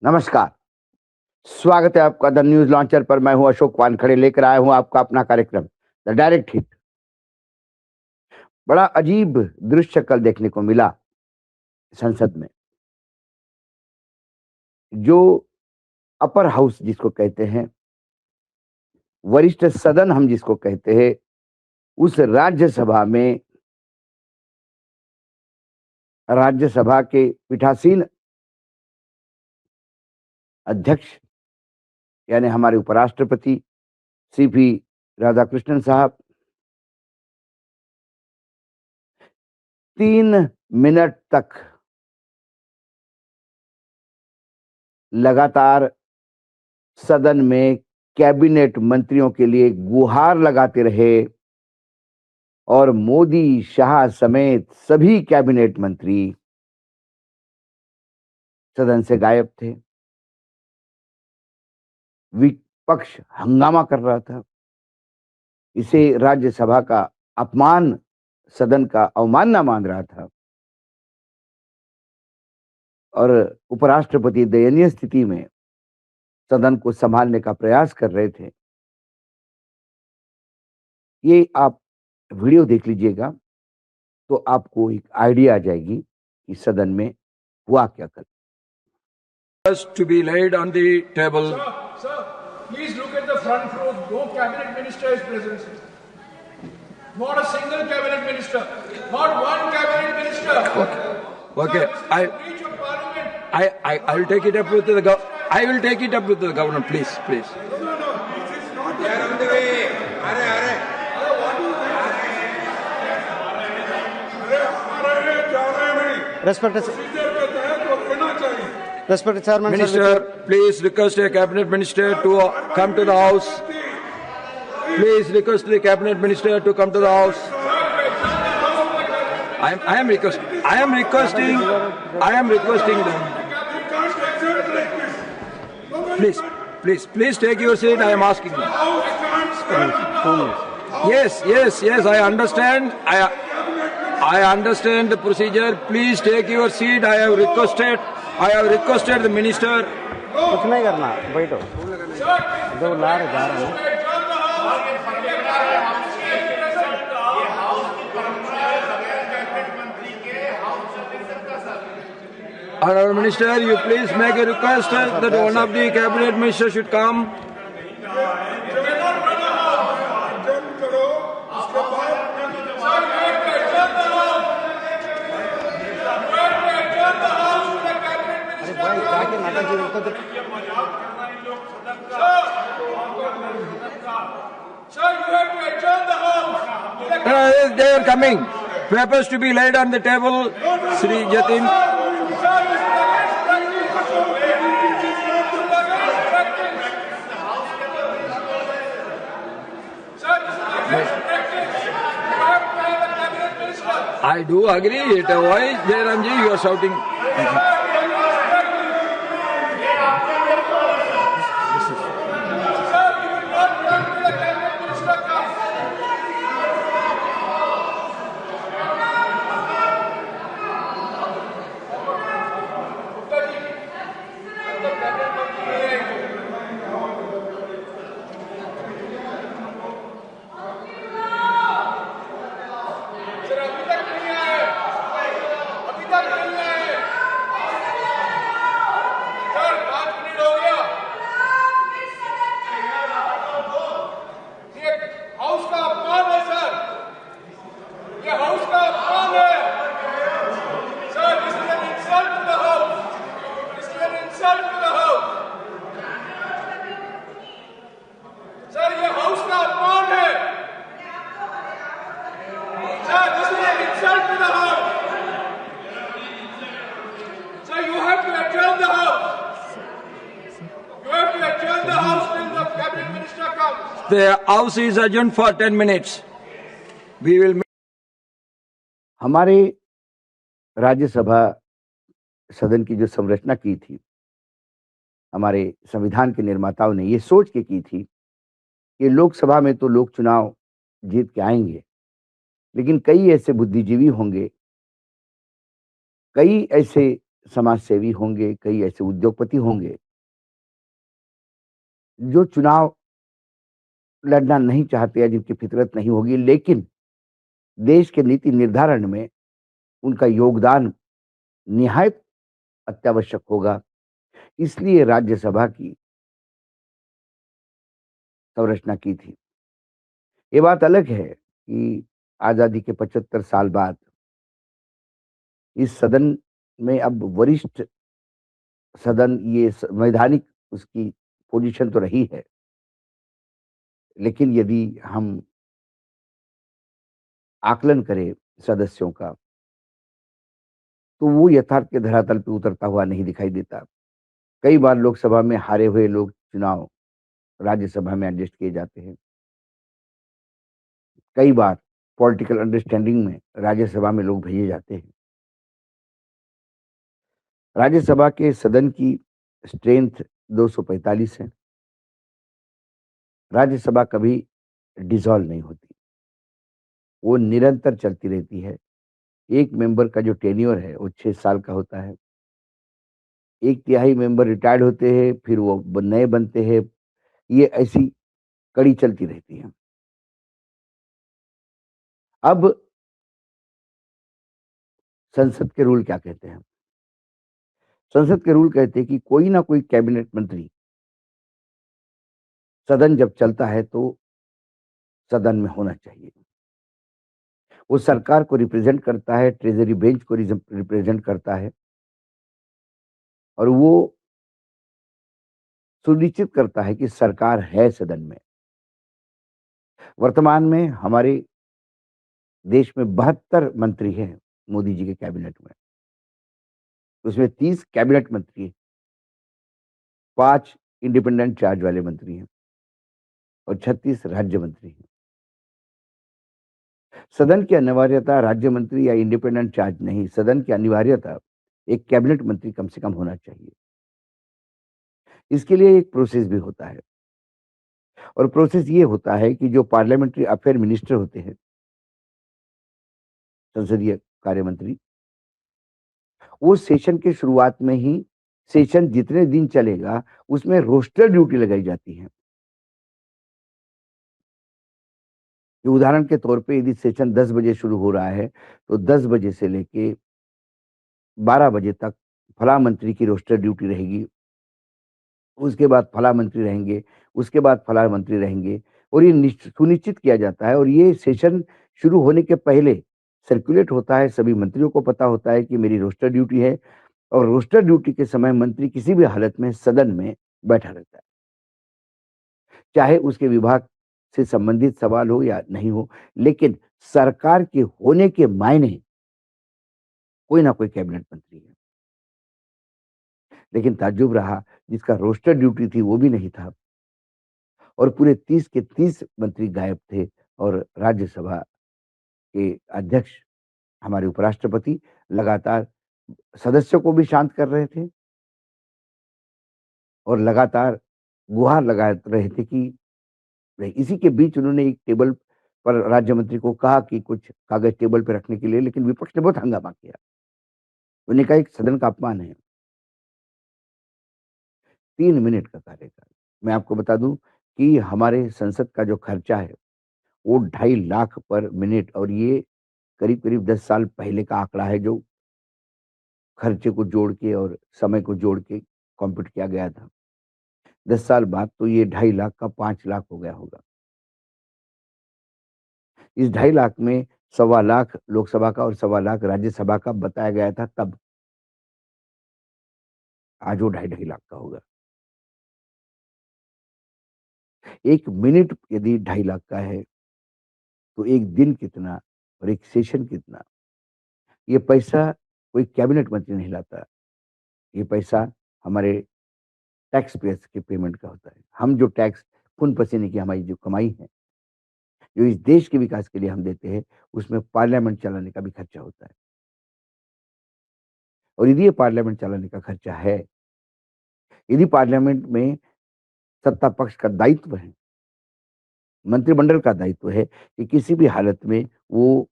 नमस्कार, स्वागत है आपका द न्यूज़ लॉन्चर पर। मैं हूं अशोक वानखड़े, लेकर आया हूं आपका अपना कार्यक्रम द डायरेक्ट हिट। बड़ा अजीब दृश्य कल देखने को मिला संसद में। जो अपर हाउस जिसको कहते हैं, वरिष्ठ सदन हम जिसको कहते हैं, उस राज्यसभा के पीठासीन अध्यक्ष यानी हमारे उपराष्ट्रपति सीपी राधाकृष्णन साहब 3 मिनट तक लगातार सदन में कैबिनेट मंत्रियों के लिए गुहार लगाते रहे और मोदी, शाह समेत सभी कैबिनेट मंत्री सदन से गायब थे। विपक्ष हंगामा कर रहा था। इसे राज्यसभा का अपमान, सदन का अवमानना मान रहा था और उपराष्ट्रपति दयनीय स्थिति में सदन को संभालने का प्रयास कर रहे थे। ये आप वीडियो देख लीजिएगा तो आपको एक आइडिया आ जाएगी कि सदन में हुआ क्या कल। To be laid on the table. Sir, please look at the front row. No cabinet minister is present. Not a single cabinet minister. Not one cabinet minister. Okay. Sir, this is a breach of parliament. I will take it up with the I will take it up with the governor, please. No. This is not. They are on the way. Respected Chairman, Minister, please request a cabinet minister to come to the house. Please request the cabinet minister to come to the house. I am requesting them. Please take your seat. I am asking you. Yes, I understand. I understand the procedure. Please take your seat. I have requested the minister. कुछ नहीं करना, बैठो। दो ला रहे जा रहे हैं। Honourable Minister, you please make a request that one of the cabinet ministers should come. Sir, you have to adjourn the house. They are coming. Papers to be laid on the table. Sri Jatin. I do agree. Why, Jairamji, you are shouting? The house is adjourned for 10 minutes. We will. हमारे राज्यसभा सदन की जो संरचना की थी, हमारे संविधान के निर्माताओं ने ये सोच के की थी कि लोकसभा में तो लोग चुनाव जीत के आएंगे, लेकिन कई ऐसे बुद्धिजीवी होंगे, कई ऐसे समाज सेवी होंगे, कई ऐसे उद्योगपति होंगे जो चुनाव लड़ना नहीं चाहते या जिनकी फितरत नहीं होगी, लेकिन देश के नीति निर्धारण में उनका योगदान निहायत अत्यावश्यक होगा। इसलिए राज्यसभा की संरचना की थी। ये बात अलग है कि आज़ादी के 75 साल बाद इस सदन में अब वरिष्ठ सदन ये संवैधानिक उसकी पोजीशन तो रही है। लेकिन यदि हम आकलन करें सदस्यों का, तो वो यथार्थ के धरातल पे उतरता हुआ नहीं दिखाई देता। कई बार लोकसभा में हारे हुए लोग चुनाव राज्यसभा में एडजस्ट किए जाते हैं। कई बार पॉलिटिकल अंडरस्टैंडिंग में राज्यसभा में लोग भेजे जाते हैं। राज्यसभा के सदन की स्ट्रेंथ 245 है। राज्यसभा कभी डिसॉल्व नहीं होती, वो निरंतर चलती रहती है। एक मेंबर का जो टेन्योर है वो 6 साल का होता है। 1/3 मेंबर रिटायर्ड होते हैं, फिर वो नए बनते हैं। ये ऐसी कड़ी चलती रहती है। अब संसद के रूल क्या कहते हैं? संसद के रूल कहते हैं कि कोई ना कोई कैबिनेट मंत्री सदन जब चलता है तो सदन में होना चाहिए। वो सरकार को रिप्रेजेंट करता है, ट्रेजरी बेंच को रिप्रेजेंट करता है और वो सुनिश्चित करता है कि सरकार है सदन में। वर्तमान में हमारे देश में 72 मंत्री हैं मोदी जी के कैबिनेट में। उसमें 30 कैबिनेट मंत्री हैं, 5 इंडिपेंडेंट चार्ज वाले मंत्री हैं और 36 राज्य मंत्री हैं। सदन की अनिवार्यता राज्य मंत्री या इंडिपेंडेंट चार्ज नहीं, सदन की अनिवार्यता एक कैबिनेट मंत्री कम से कम होना चाहिए। इसके लिए एक प्रोसेस भी होता है और प्रोसेस ये होता है कि जो पार्लियामेंट्री अफेयर मिनिस्टर होते हैं, संसदीय कार्य मंत्री, वो सेशन के शुरुआत में ही सेशन जितने दिन चलेगा उसमें रोस्टर ड्यूटी लगाई जाती है। कि उदाहरण के तौर पे यदि सेशन 10 बजे शुरू हो रहा है, तो 10 बजे से लेके 12 बजे तक फलाँ मंत्री की रोस्टर ड्यूटी रहेगी। उसके बाद फलाँ मंत्री रहेंगे, उसके बाद फलाँ मंत्री रहेंगे और ये सुनिश्चित किया जाता है और ये सेशन शुरू होने के पहले सर्कुलेट होता है, सभी मंत्रियों को पता होता है कि मेरी रोस्टर ड्यूटी है और रोस्टर ड्यूटी के समय मंत्री किसी भी हालत में सदन में बैठा रहता है। चाहे उसके विभाग से संबंधित सवाल हो या नहीं हो, लेकिन सरकार के होने के मायने कोई ना कोई कैबिनेट मंत्री है। लेकिन ताज्जुब रहा, जिसका रोस्टर ड्यूटी थी वो भी नहीं था और पूरे 30 के 30 मंत्री गायब थे और राज्यसभा के अध्यक्ष हमारे उपराष्ट्रपति लगातार सदस्यों को भी शांत कर रहे थे और लगातार गुहार लगा रहे थे कि नहीं। इसी के बीच उन्होंने एक टेबल पर राज्य मंत्री को कहा कि कुछ कागज टेबल पे रखने के लिए, लेकिन विपक्ष ने बहुत हंगामा किया। उन्होंने कहा एक सदन का अपमान है। 3 मिनट का कार्यकाल। मैं आपको बता दूं कि हमारे संसद का जो खर्चा है वो 2.5 लाख पर मिनट और ये करीब-करीब 10 साल पहले का आंकड़ा है जो खर्चे को जोड़ के और समय को जोड़ के कंप्यूट किया गया था। 10 साल बाद तो ये 2.5 लाख का 5 लाख हो गया होगा। इस 2.5 लाख में सवा लाख लोकसभा का और सवा लाख राज्यसभा का बताया गया था तब। आज वो 2.5 लाख का होगा। 1 मिनट यदि 2.5 लाख का है, तो 1 दिन कितना और 1 सेशन कितना? ये पैसा कोई कैबिनेट मंत्री नहीं लाता। ये पैसा हमारे टैक्स पेयर्स के पेमेंट का होता है। हम जो टैक्स खून-पसीने की हमारी जो कमाई है, जो इस देश के विकास के लिए हम देते हैं, उसमें पार्लियामेंट चलाने का भी खर्चा होता है। और यदि ये पार्लियामेंट चलाने का खर्चा है, यदि पार्लियामेंट में सत्ता पक्ष का दायित्व है, मंत्रिमंडल का दायित्व है कि किसी भी हालत में वो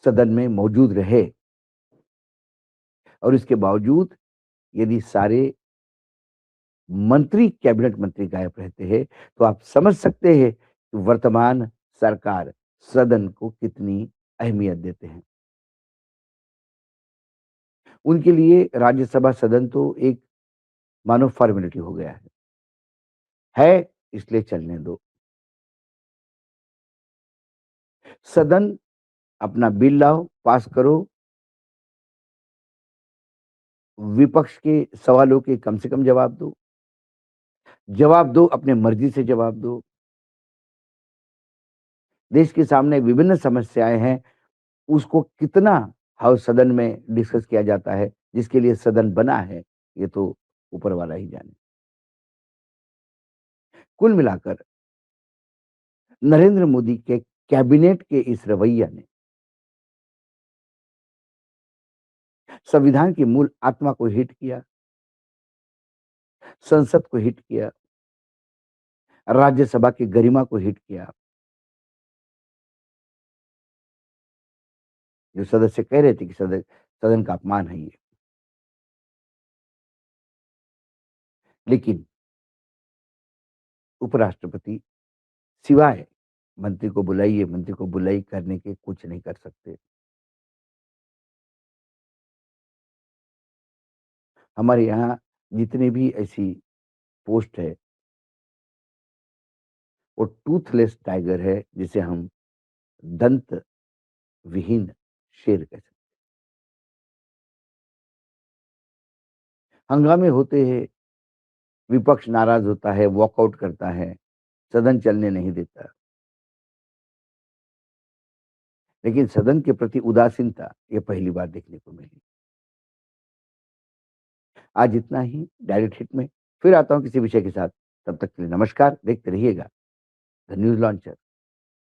सदन में मौजूद रहे, और इसके बावजूद यदि सारे मंत्री, कैबिनेट मंत्री गायब रहते हैं, तो आप समझ सकते हैं कि वर्तमान सरकार सदन को कितनी अहमियत देते हैं। उनके लिए राज्यसभा सदन तो एक मानो फॉर्मेलिटी हो गया है इसलिए चलने दो। सदन अपना बिल लाओ, पास करो, विपक्ष के सवालों के कम से कम जवाब दो। जवाब दो, अपने मर्जी से जवाब दो। देश के सामने विभिन्न समस्याएं हैं, उसको कितना हाउस सदन में डिस्कस किया जाता है, जिसके लिए सदन बना है, ये तो ऊपर वाला ही जाने। कुल मिलाकर नरेंद्र मोदी के कैबिनेट के इस रवैया ने संविधान की मूल आत्मा को हिट किया, संसद को हिट किया, राज्यसभा की गरिमा को हिट किया। जो सदस्य कह रहे थे कि सदन का अपमान है ये, लेकिन उपराष्ट्रपति सिवाय मंत्री को बुलाइए, मंत्री को बुलाई करने के कुछ नहीं कर सकते। हमारे यहाँ जितने भी ऐसी पोस्ट है, वो टूथलेस टाइगर है, जिसे हम दंत विहीन शेर कह सकते। हंगामे होते हैं, विपक्ष नाराज होता है, वॉकआउट करता है, सदन चलने नहीं देता। लेकिन सदन के प्रति उदासीनता ये पहली बार देखने को मिली। आज इतना ही डायरेक्ट हिट में, फिर आता हूं किसी विषय के साथ। तब तक के लिए नमस्कार, देखते रहिएगा द न्यूज लॉन्चर।